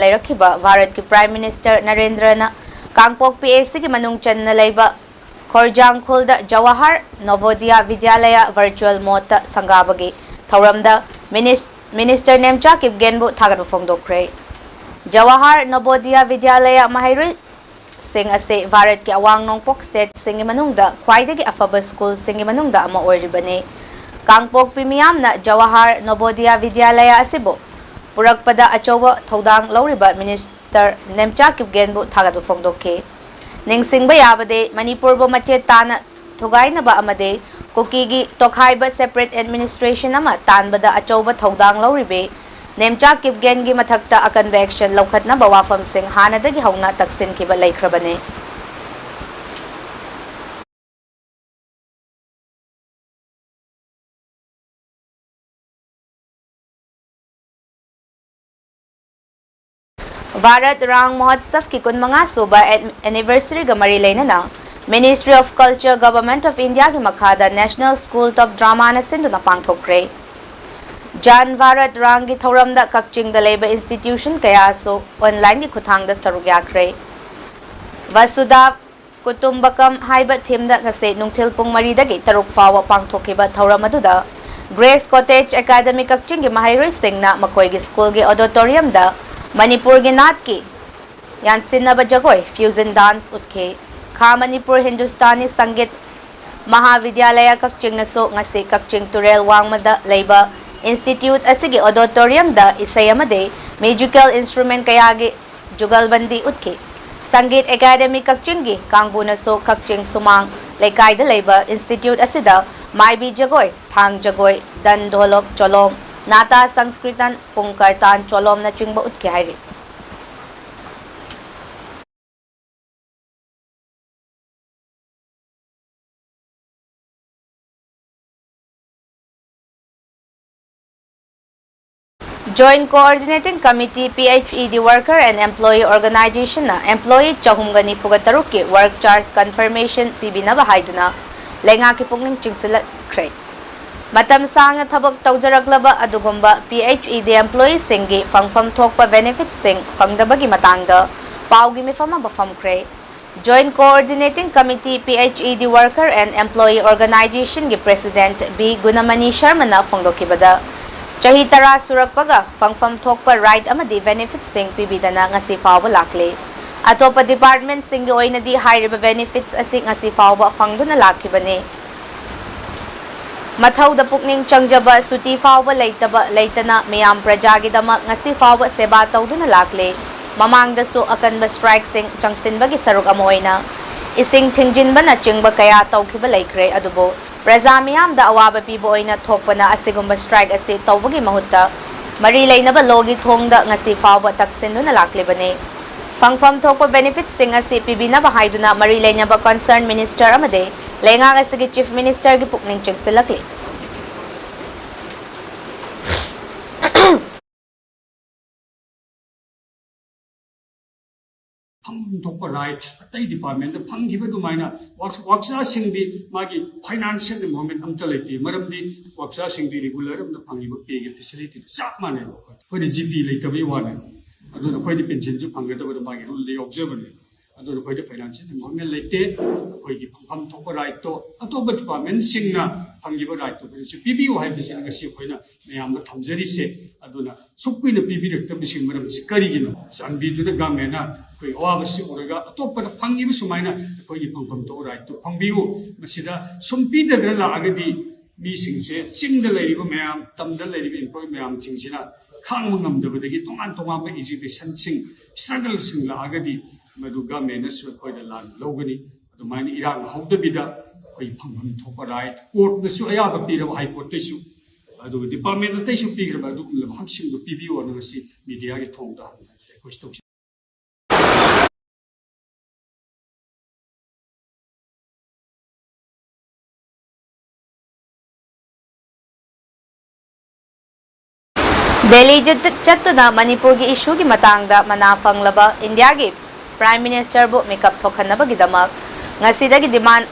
Lairakhiba Bharat ki Prime Minister Narendra na Kangpok PAC ki manung channa laiba Khorjang Khulda Jawahar Navodaya Vidyalaya Virtual Mota Sangabagi Thauramda Minister Nemcha Kipgenbu Thagat Fongdokre Jawahar Navodaya Vidyalaya Mahairui Sing ase Bharat ki Awang Nongpok State singi manungda khwaidagi afaba school singi manungda ama oiribane Kangpok Pimiyam na Jawahar Navodaya Vidyalaya asibo Purakpada Achoba Thodang Lauriba Minister Nemcha Kipgenbu Thagatu Fongdoke Ningsingba Yabade Manipur bo Mache Tana Thogainaba Amade Kukigi Tokhaiba Separate Administration Ama Tanbada Achoba Thodang Lauribe Nemcha Kipgengi Mathakta a convection Laukhatna Bawafam Singh Hanadagi Hauna Taksin Kiba Laikrabane Bharat Rang Mahotsav ki kunmanga suba anniversary ga mari lainana Ministry of Culture Government of India ki makhada National School of Drama na sinduna pangthokre Jan Bharat Rang ki thoramda kakching da labor institution kaya so online ki khuthang da sarugyakre Vasudha Kutumbakam haiba thimda ngase nungthil pung mari da gi taruk fawa pangthokiba thoramaduda Grace Cottage Academy kakching ki mahairoi singna makoi gi school gi auditorium da Manipur ki naat ki Yansinaba Jagoi Fusion Dance Utke Kha Manipur Hindustani Sangit Mahavidyalaya Kakching Naso Ngasi Kakching Turel Wangmada Leiba Institute Asigi Auditorium da Isayamade Musical Instrument Kayagi Jugalbandi Utke Sangit Academy Kakchingi Kangbu Naso Kakching Sumang Laikai da Leiba Institute Asida Maibi Jagoi Thang Jagoi Dan Dholok Cholom Nata Sanskritan Pungkartan Cholom na chingba utke hairi Joint Coordinating Committee PHED Worker and Employee Organization na Employee Chahumgani Fugataruki Work Charge Confirmation Pibinaba Haiduna Lenga ki pungning chingsilat kray Matam sang thabak tawjaraklaba adugumba PHED employees singi fangfam thokpa benefits sing fangdabagi matangda paugi mifama bafamkre Joint Coordinating Committee PHED Worker and Employee Organization gi President B Gunamani Sharma na fongdokibada chahi tara surakpaga fangfam thokpa right amadi benefits sing pibidana ngasi fawba lakle atopa department singi oinadi hairiba benefits asing ngasi fawba fangduna lakibane Mathau da pukning changjaba suti fawba leitana miyam prajagidama ngasi fawba seba tawduna lakle mamang da so akanba strike sing changsinba gi saruk amoina ising thingjinba na chingba kaya tawkiba laikre adubo praja miyam da awaba pibo oina thokpana asigumba strike ase tawbagi mahutta mari leinaba logi thongda ngasi fawba taksinduna lakle bane fangfam thokpa benefits sing ase pibina ba haiduna mari leinaba concerned minister amade Lenga asigi chief minister gi pukning chingsilakli Thokpa right atai department da phanggiba dumaina workshop singdi magi financial moment amta leti maramdi workshop singdi regular amta phanggiba pay gi facility chap mane ko di gp leitabi wane adu ko di pension ju phanggadaba magi rule le observer adu ko di financial moment lete ko gi pham thokpa right to atoba department singna phanggiba right to su pbu hai bisin ga si koina mayam da thamjari se aduna sukkuina pbi rekta bising maram sikari gino sanbi du da gamena koi awabasi oraga atopa da phangibu sumaina koi gi phangpham to right to phangbiu masida sumpi da gra la agadi mi singse singda leiriba mayam tamda leiriba employ mayam chingsina khang ngam da badagi tongan tonga ba education sing struggle sing la agadi madu gamena su koi da lan logani adumaini irang hawdabida koi phangpham thopa right court da su ayaba pira high court su adu department da su pira ba du hamsing do pbu na si media gi thongda koi stok Delhi Chattuna Manipur gi issue gi matangda manafang laba India gi Prime Minister bu makeup thokhanaba gi damak ngasida gi demand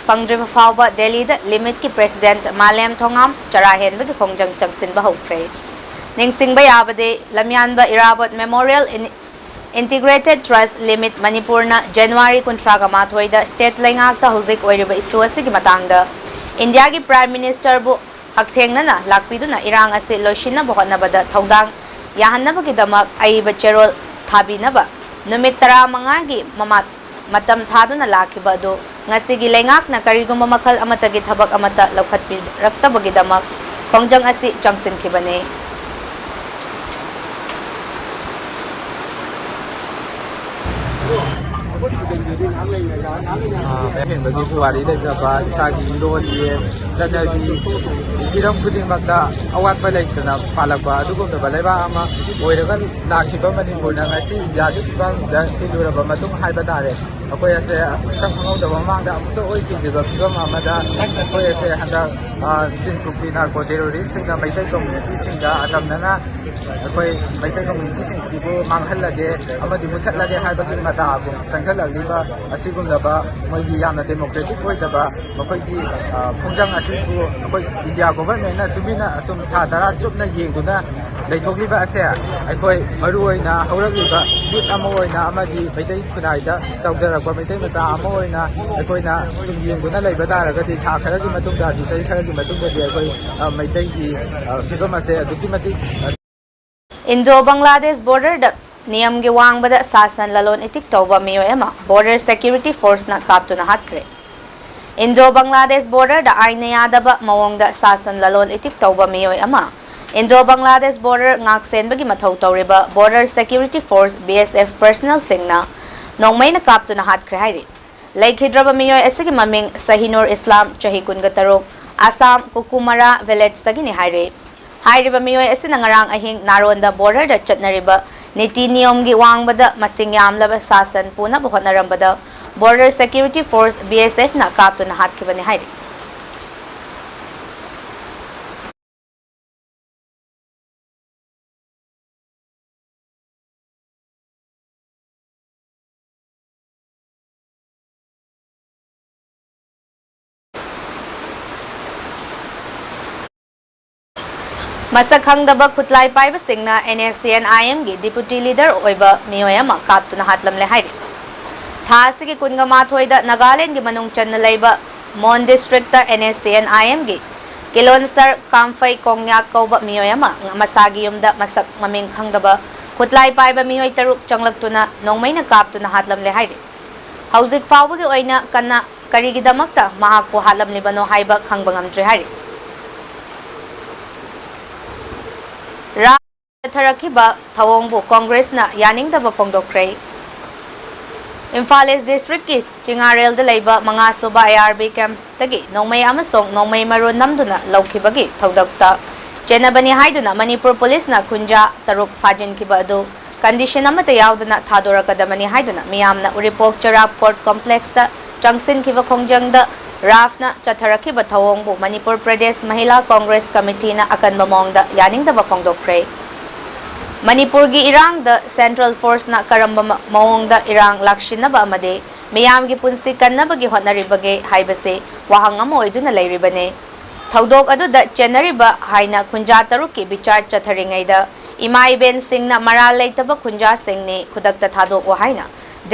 fangdriba fawba Delhi da limit ki President Malem Thongam charahen gi khongjang changsin ba hokre Ningsingba yabade Lamyanba Irabot Memorial Integrated Trust Limit Manipurna January kuntraga mathoida state lengakta hozik oiriba isu asigi matangda India gi Prime Minister bu haktengnana lakpiduna irang ase loishina bohonabada thodang yahanabagi damak aiba cherol thabinaba numit 15 gi matam thaduna lakhiba do ngasigi lengakna kariguma makhal amatagi thabak amata lokhatpi raktabagi damak khongjang asi changsin khibane ห็นบางทีผู้ว่าได้จะว่าชาติโดนเยี่ยจะได้ดีที่เราพูดถึงแบบจะเอาวัดไปเลยนะพาลักว่าทุกคนจะไปเลยว่ามาโอ้ยแล้วก็หลักที่ก็มันมีผลนะไอ้สิ่งยาที่ก็จะที่ดูแล้วมันต้องให้บัตรเลยเอาไปเสียทั้งเขาแต่ว่ามั่งแต่ตัวโอ้ยจริงๆแบบก็มาได้เอาไปเสียหันจะสิ่งกุปีนาโกเดโรริสิ่งนั้นไม่ใช่คอมมูนิตี้สิ่งจะอาจจะนั่นนะเอาไปไม่ใช่คอมมูนิตี้สิ่งสิ่งก็มั่งหันละเกะเอามาดิมุทัดละเกะให้บัตรมาตาบุสังเกตละลีว่าสิ่งก็แบบว่าไม่มีอย่างนั้นเดโมแครติกไว้แต่ว่าไม่ค่อยที่คงจังสิ่งก็ไม่ค่อยอินเดียก็แบบนี้นะทุกที่นะสมมติถ้าตลาดจุดนั้นยิงตัวนะได้ทุกที่แบบเสียไอ้ค่อยมาดูไอ้นะเขาเรียกว่ายุทธอมวยนะมาดีไม่ได้คุณนายจะเจ้าเจ้าก็ไม่ได้มาจ้าอมวยนะไอ้ค่อยนะตุงยิงตัวนั้นเลยแบบนั้นแล้วก็ที่ท่าขณะที่มาตุงดาดีใช้ขณะที่มาตุงเดียไอ้ค่อยไม่ได้ที่ที่ก็มาเสียทุกที่มาที่ Indo-Bangladesh border da niyam gi wangbada sasan lalon itik tawba miyoy ama border security force na kaptuna hatkre Indo-Bangladesh border da aina yadaba mawongda sasan lalon itik tawba miyoy ama Indo-Bangladesh border ngaksen bagi mathaw tawriba border security force BSF personnel singna nongmay na kaptuna hatkre hairi laikhidraba miyoy asigi maming Sahinur Islam chahi kunga taruk Assam Kukumara village tagini hairi Hairiba miyoy asina ngarang ahing naronda border da chatnariba niti niyom gi wangbada masing yamlaba sasan puna bohonarambada border security force BSF na kaptuna hatkibani hairi Masak hangdaba kutlay paiba singna NSCN-IM gi deputy leader oiba miyoy ama kaptuna hatlam le hairi Thasigi kunga mathoida Nagaland gi manung channa leiba Mon district ta NSCN-IM gi Kilonsar Kamfai Kongyak kauba miyoy ama masagi yumda masak maming hangdaba kutlay paiba miyoy taruk changlaktuna nongmay na kaptuna hatlam le hairi Hauzik fawba gi oina kanna karigidamakta mahakpo hatlam libano haiba khangbangamdre hairi Tharakiba Thawongbu Congress na yaningdaba fongdokre Imphal East District ki Chingarel de leiba mga suba ARB camp tagi nongmay amasong nongmay maron namduna lawkibagi thawdakta Jenabani haiduna Manipur police na kunja taruk fajin kiba adu condition amata yawduna thadorakadamani haiduna miyamna Uripok Charap Court Complex ta Changsin kiba khongjangda Rafna Chatharakiba Thawongbu Manipur Pradesh Mahila Congress Committee na akan mamongda yaningdaba fongdokre Manipur gi irang da Central Force na karamba mawongda irang lakshinaba amade miyam gi punsi kannabagi hotnaribage haibase wahang amo iduna leiribane thaudok adu da chenariba haina kunja taruki bichar chatharingaida imai ben singna maral leitaba kunja singni khudakta thadok wa haina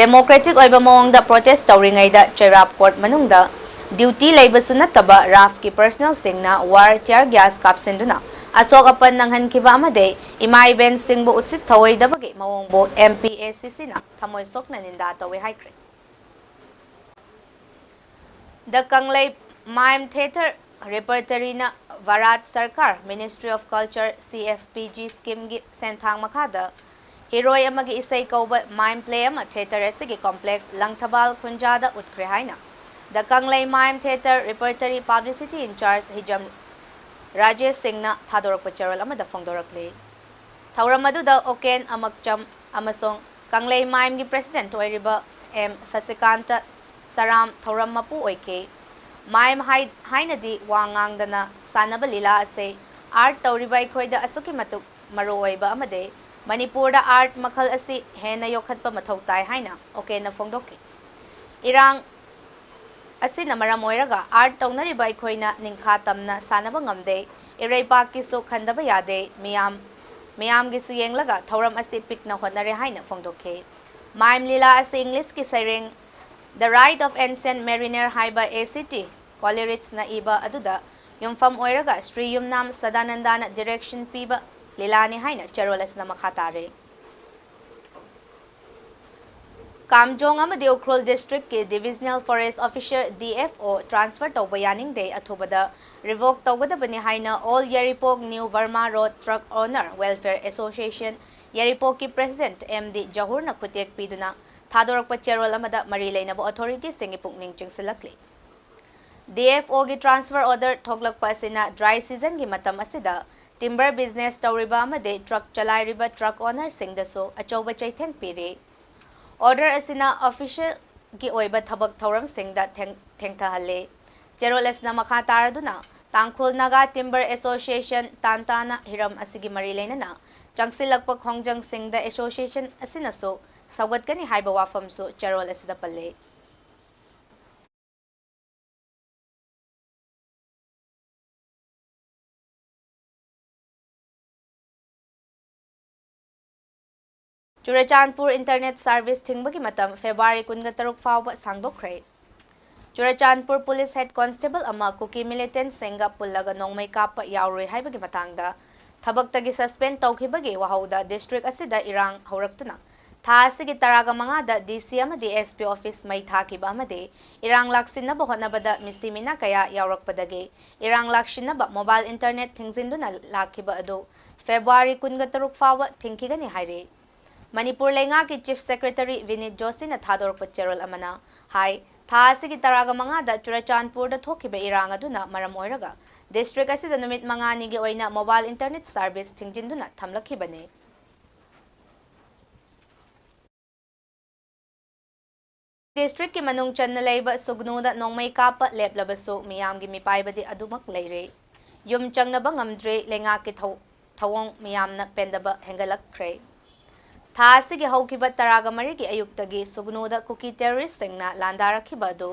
democratic oiba mawongda protest tawringaida Cherap Court manungda duty leibasu nataba RAF ki personal singna war tear gas kapsenduna Asok apan nanghan kiba amade imai ben singbo utsit thawai dabagi mawongbo MPACC na thamoy sok na ninda tawi haikre The Kanglei Mime Theater Repertory na Varat Sarkar Ministry of Culture CFPG scheme gi senthang makada Heroy amagi isay kauba mime play ama theater asigi complex Langthabal Kunjada utkre haina The Kanglei Mime Theater Repertory Publicity in charge hijam Rajesh Singh na thadorok pacharol amada fongdorakle Thauramadu Oken Amakcham amasong Kanglei Mime gi president oiriba M Sasikanta Saram Thaurammapu oike Mime hainadi wangangdana sanaba lila ase art tauriba ikhoida asuki matuk maroiba amade Manipur da art makhal asi hena yokhatpa mathau tai haina Oken na fongdoki Irang Asina maramoiraga art taunariba ikhoina ningkha tamna sanaba ngamde Irai Paki so khandaba yade miyam ꯃꯌꯥꯝꯒꯤꯁꯨ ꯌꯦꯡꯂꯒ ꯊꯧꯔꯝ ꯑꯁꯤ ꯄꯤꯛꯅ ꯍꯣꯠꯅꯔꯦ ꯍꯥꯏꯅ ꯐꯣꯡꯗꯣꯛꯈꯤ ꯃꯥꯏꯝ ꯂꯤꯂꯥ ꯑꯁꯤ ꯏꯪꯂꯤꯁꯀꯤ ꯁꯩꯔꯦꯡ The Rite of Ancient Mariner ꯍꯥꯏꯕ ACT ꯀꯣꯂꯦꯔꯤꯠꯁꯅ ꯏꯕ ꯑꯗꯨꯗ ꯌꯨꯝꯐꯝ ꯑꯣꯏꯔꯒ श्री ꯌꯨꯝꯅꯥꯝ ꯁꯗꯥꯅꯟꯗꯅ ꯗꯤꯔꯦꯛꯁꯟ ꯄꯤꯕ ꯂꯤꯂꯥꯅꯤ ꯍꯥꯏꯅ ꯆꯦꯔꯣꯜ ꯑꯁꯤꯅ ꯃꯈꯥ ꯇꯥꯔꯦ कामजोंग अमदे उख्रोल डिस्ट्रिक्ट के divisional forest officer DFO transfer तौबा यानिंगदे अथुबदा रिवोक तौगदबने हाइना ऑल येरिपोक new Verma road truck owner welfare association येरिपोक की प्रेसिडेंट MD जहूर न खुतेक पीदुना थादोरकप चेरोल अमदा मरी लेनबो अथॉरिटी सिंग पुकनिंग चिंगसलकले DFO की ट्रांसफर ऑर्डर थोगलकप असिना ड्राई सीजन की मतम असिदा टिम्बर बिजनेस तौरिबा अमदे ट्रक चलाइरिबा ट्रक ओनर सिंगदसो अचौबा चैथेंग पीरे ऑर्डर असिना ऑफिशियल की ओइबा थबक थौरम सिंगदा थेंगथहले चेरोल असना मखा तारदुना तांखुल नागा टिम्बर एसोसिएशन तांताना हिरम असिगी मरी लेनना चंगसिलकप खोंजंग सिंगदा एसोसिएशन असिनासो सवगतकनी हाइबा वाफमसो चेरोल असिदा पल्ले चुराचांदपुर इंटरनेट सर्विस थिंगबगी मतम फेब्रुआरी 23 फाउबा सांगदोखरे चुराचांदपुर पुलिस हेड कांस्टेबल अमा कुकी मिलिटेंट सिंगा पुल्लगा नोंगमै काप यावरोय हाइबगी मतंगदा थबक्तगी सस्पेंड तौखिबगी वहौदा डिस्ट्रिक्ट असिदा इरांग हौरक्तुना था असिगी तरागा मंगादा DC अमदि SP ऑफिस मै थाकिबा अमदि इरांग लाक्सिनबा होनबदा मिसिमिना कया यावरकपदगी इरांग लाक्सिनबा मोबाइल इंटरनेट थिंगजिंदुना लाखिबा अदु फेब्रुआरी 23 फाउबा थिंकिगनी हाइरे मणिपुर लेंगा की चीफ सेक्रेटरी विनीत जोशी ने थादोरप चेरोल अमना हाई था असिगी तरागा मंगादा चुराचांदपुर थोखिबे इरांग अदुना मरम ओइरगा डिस्ट्रिक्ट असिदा नुमित मंगानिगी ओइना मोबाइल इंटरनेट सर्विस थिंगजिंदुना थमलखिबने डिस्ट्रिक्ट की मनुंग चन्न लेबा सुगनुदा नोंमै काप लेपलबसु मियामगी मिपाइबदि अदुमक लेरे युम चंगनबा ngamdre लेंगा की थवोंग मियामना पेंदबा हेंगलखरे था असिगी हौखिबा तरागा मरिगी अयुक्तगी सुगनुदा कुकी टेररिस्ट सिंगना लांदारखिबा अदु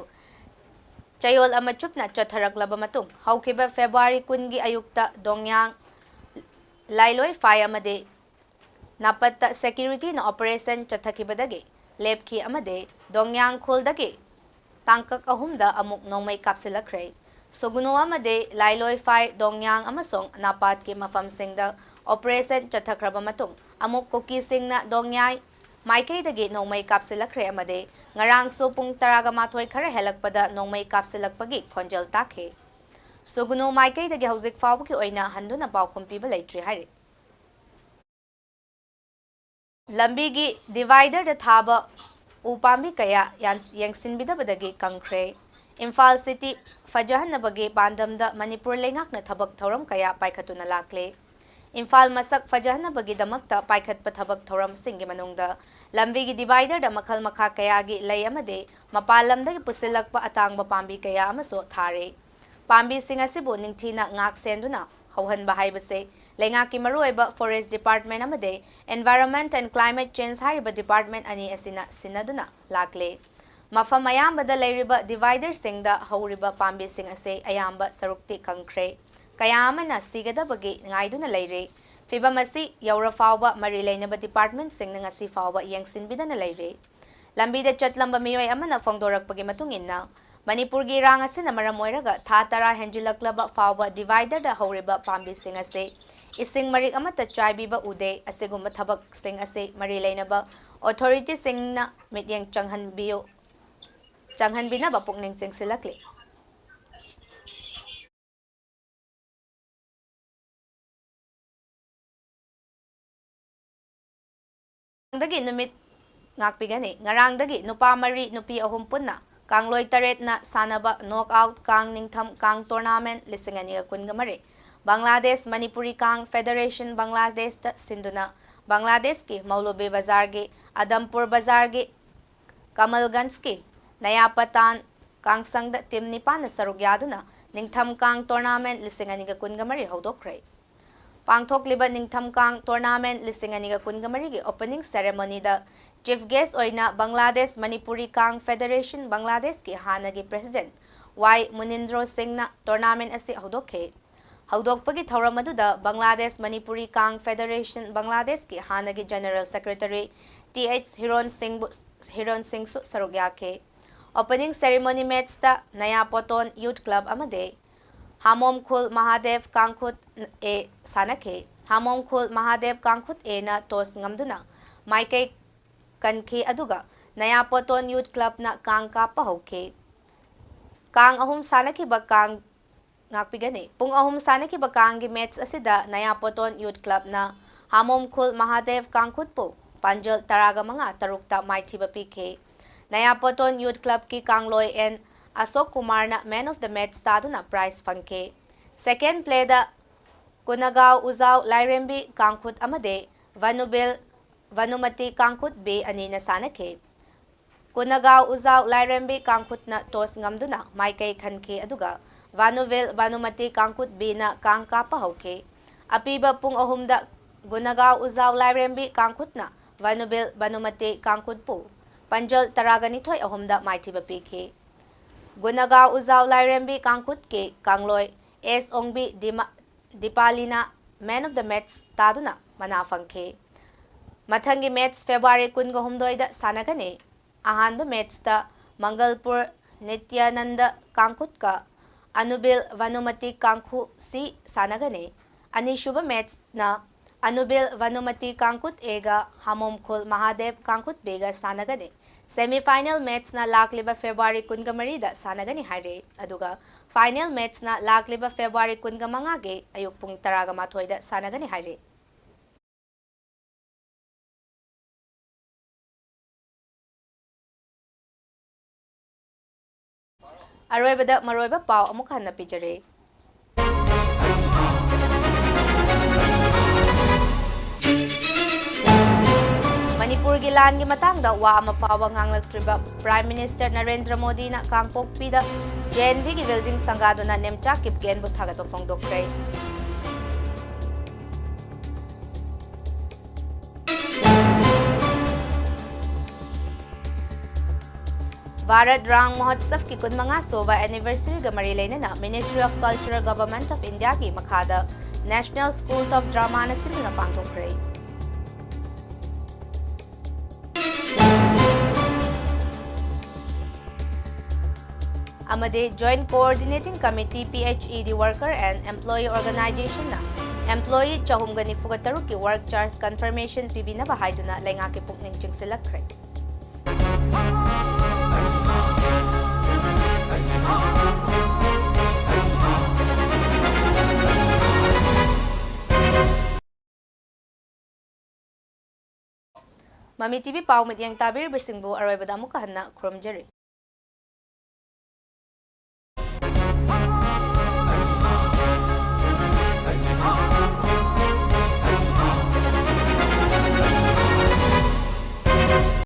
चयोल अमा चुपना चथरकलबा मतुंग हौखिबा फेब्रुआरी 10 गी अयुक्ता दोंगयांग लाइलोय फाय अमदे नापत्ता सेक्यूरिटी न ऑपरेशन चथखिबदगी लेपखी अमदे दोंगयांग खुलदगी तांकक अहुमदा अमुक नोंमै कापसिलखरे सुगुनु अमदे लाइलोय फाय दोंगयांग अमसोंग नापात की मफम सिंगदा ऑपरेशन चथखरबा मतुंग अमुक cookie सिंगना दोंगयाय माइकैदगी नोंमै कापसिलखरे अमदे ngarangsu pung taraga mathoi khara helakpada nongmai kapsilakpagi khonjal takhe sugunu maikaidagi hauzik fawki oina handuna pawkhum piba leitri haire lambi gi divider da thaba upambi kaya yangsinbidabadagi kangkhre Imphal City fajahanabagi pandamda Manipur lengakna thabak thoram kaya paikhatuna lakle Imphal masak fajahanabagi damakta paikhatpa thabak thoram singi manungda lambi gi divider da makhal makha kaya gi lay amade mapalamdagi pusilakpa atangba pambi kaya amaso thare pambi sing asibu ningthina ngak senduna hauhanba haibase lengaki maruiba forest department amade environment and climate change haiba department ani asina sinaduna lakle mafam ayambada leiriba divider singda hauriba pambi sing ase ayamba sarukti kangkhre kayamana sigadabagi ngaiduna leire fibamasi yaura fawba mari leinaba department sing ngasi fawba yangsinbidana leire lambi da chatlamba miyoi amana fongdorakpagi matunginna Manipur gi rang asina maramoiraga tha tara henjulaklaba fawba divider da hauriba pambi sing ase ising marik amata chaibiba ude asigumba thabak sing ase mari leinaba authority singna mityang changhanbina ba pukning sing silakle dagi numit ngakpigani ngarangdagi nupa mari nupi ahum punna kangloi taret na sanaba knockout kang ningtham kang tournament lisingani kungamare Bangladesh Manipuri Kang Federation Bangladesh ta sinduna Bangladesh ki Maulobe Bazar ge Adampur Bazar ge Kamalganj ki Naya Patan Kang Sangda Tim Nipan saruk yaduna ningtham kang tournament lisingani kungamare hodokre Pangthokliba ningtham kang tournament lisingani kungamare ge opening ceremony da Chief guest oina Bangladesh Manipuri Kang Federation Bangladesh ki hanagi president Y Munindro Singh na tournament asi hodokhe ꯍꯧꯗꯣꯛꯄꯒꯤ ꯊꯧꯔꯝ ꯑꯗꯨꯗ ꯕꯪꯒ꯭ꯂꯥꯗꯦꯁ ꯃꯅꯤꯄꯨꯔꯤ ꯀꯥꯡ federation ꯕꯪꯒ꯭ꯂꯥꯗꯦꯁꯀꯤ ꯍꯥꯟꯅꯒꯤ general secretary TH. ꯍꯤꯔꯣꯟ ꯁꯤꯡꯁꯨ ꯁꯔꯨꯛ ꯌꯥꯈꯤ꯫ Opening ceremony match नया Poton youth club हामोम खुल महादेव कांगखुत ए सानखे। हामोम खुल महादेव कांगखुत ए ना टॉस ngамदुना माइकै कनखी अदुगा नया पोटोन यूथ क्लब ना कांग कापा हौखे। कांग अहुम सानखिबा कांग ngakpigani pung ahum सानखिबा कांग गी मैच असिदा नया पोटोन यूथ क्लब ना हामोम खुल महादेव कांगखुत पु पांजल तरागा मंगा तरुकता माइथिबा पीखे। नया पोटोन यूथ क्लब की कांगलोय एन अशोक कुमार ना मैन ऑफ द मैच तादुना प्राइज फंखे। सेकेंड प्ले दा कुनागाव उजाव लाइरेंबी कांगखुत अमदे वनुमति कांगखुत बे अनीना सानखे। कुनागाव उजाव लाइरेंबी कांगखुत ना टॉस ngамदुना माइकै खनखे अदुगा वनुमति कांगखुत बे ना कांग कापा हौखे। अपीबा पुंग अहुमदा गुनागाव उजाव लाइरेंबी कांगखुत ना वनुमति कांगखुत पु पंजल तरागनिथोय अहुमदा माइथिबा पीखे। गुनागाव उजाव लाइरेंबी कांगखुत के कांगलोय एस ओंगबी दीपालीना मैन ऑफ द मैच तादुना मना फंखे। मथंगी मैच फेब्रुआरी 23 सानगने। अहानबा मैच मंगलपुर नित्यानंद कांगखुत का अनुबिल वनुमति कांगखु सी सानगने। अनिशुब मैच ना अनुबिल वनुमति कांगखुत एगा हामोम खुल महादेव कांगखुत बेगा सानगने। सेमीफाइनल मैच ना लाकलिबा फेब्रुआरी 23 सानगनी हाइरे अदुगा फाइनल मैच ना लाकलिबा फेब्रुआरी 25 गे अयुक पुंग 12 सानगनी हाइरे। अरोइबदा मरोइबा पाव अमुक हन्ना पिजरे। मणिपुर की लान की मतंगदा वा अमा फावा nganglaktriba prime minister Narendra Modi ना कांगपोकपीदा JNV की बिल्डिंग संगादुना नेमचा किपगेन बुथागत फोंगदोक्रे। भारत रंग महोत्सव की 15वां एनिवर्सरी का मरी लेना ministry of culture government of India की मखादा नेशनल स्कूल ऑफ ड्रामा सिंधुना पांगथोक्रे। अमदे joint coordinating committee PHED worker and employee organisation ना एम्प्लॉई 494 की वर्क चार्ज कंफर्मेशन पीबीना हाइदुना लेंगा के पुकनिंग चिंगसिलखरे। ममी टीवी पाव मतियंग ताबिर बिसिंगबु अरोइबदा मुका हन्ना खुरमजरी।